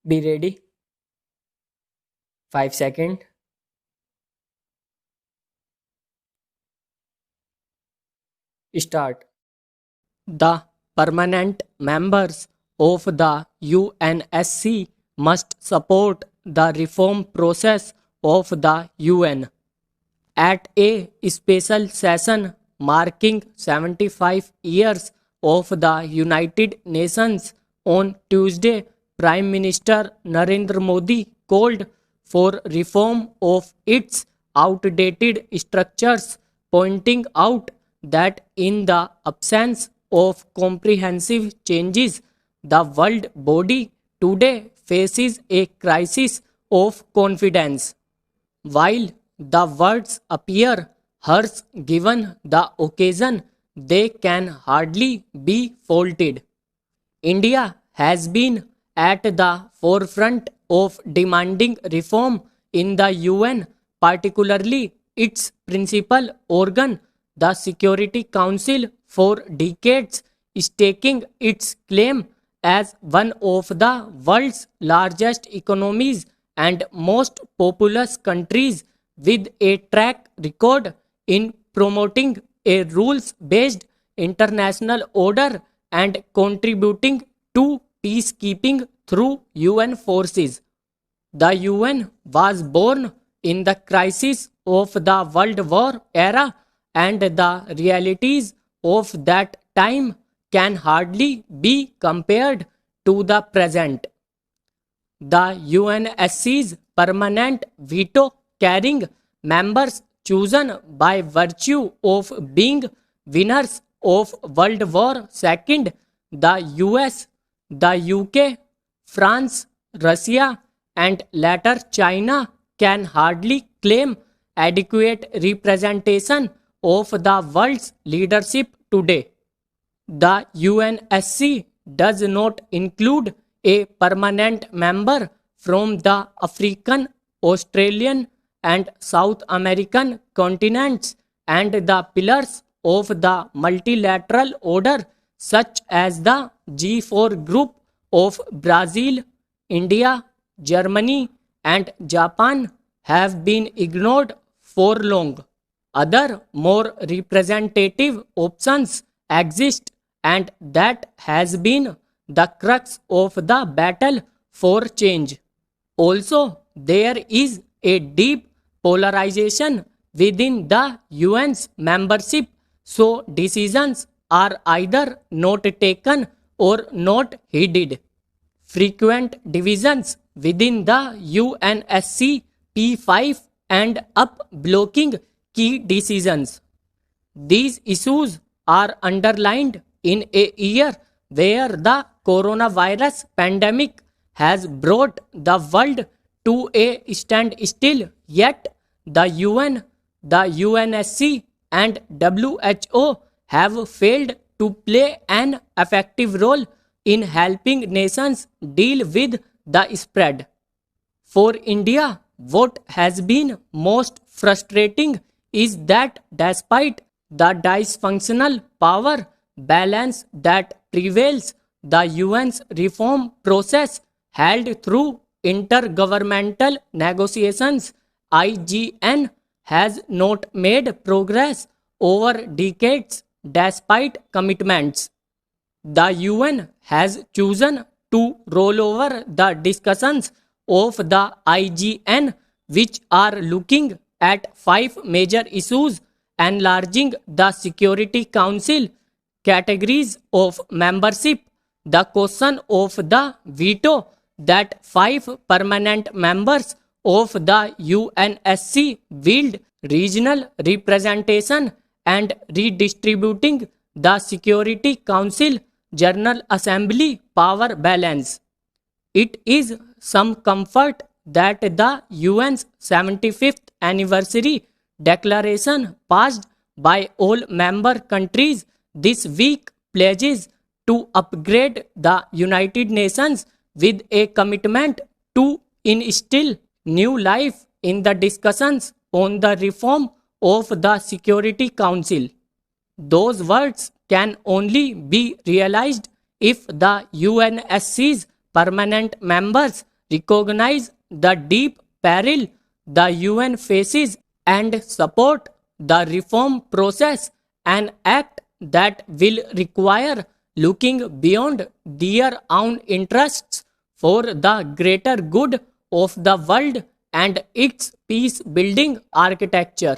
Be ready. 5 seconds. Start. The permanent members of the UNSC must support the reform process of the UN. At a special session marking 75 years of the United Nations on Tuesday, Prime Minister Narendra Modi called for reform of its outdated structures, pointing out that in the absence of comprehensive changes, the world body today faces a crisis of confidence. While the words appear harsh given the occasion, they can hardly be faulted. India has been at the forefront of demanding reform in the UN, particularly its principal organ, the Security Council, for decades, staking its claim as one of the world's largest economies and most populous countries with a track record in promoting a rules based international order and contributing to peacekeeping through UN forces. The UN was born in the crisis of the World War era, and the realities of that time can hardly be compared to the present. The UNSC's permanent veto carrying members chosen by virtue of being winners of World War II, the US, the UK, France, Russia, and later China can hardly claim adequate representation of the world's leadership today. The UNSC does not include a permanent member from the African, Australian, and South American continents, and the pillars of the multilateral order, such as the G4 group of Brazil, India, Germany, and Japan, have been ignored for long. Other more representative options exist, and that has been the crux of the battle for change. Also, there is a deep polarization within the UN's membership, so decisions are either not taken or not heeded. Frequent divisions within the UNSC P5 end up blocking key decisions. These issues are underlined in a year where the coronavirus pandemic has brought the world to a standstill, yet the UN, the UNSC, and WHO have failed to play an effective role in helping nations deal with the spread. For India, what has been most frustrating is that despite the dysfunctional power balance that prevails, the UN's reform process held through intergovernmental negotiations IGN has not made progress over decades despite commitments. The UN has chosen to roll over the discussions of the IGN, which are looking at five major issues: enlarging the Security Council, categories of membership, the question of the veto that five permanent members of the UNSC wield regional representation, and redistributing the Security Council General Assembly power balance. It is some comfort that the UN's 75th anniversary declaration passed by all member countries this week pledges to upgrade the United Nations with a commitment to instill new life in the discussions on the reform of the Security Council. Those words can only be realized if the UNSC's permanent members recognize the deep peril the UN faces and support the reform process, an act that will require looking beyond their own interests for the greater good of the world and its peace building architecture.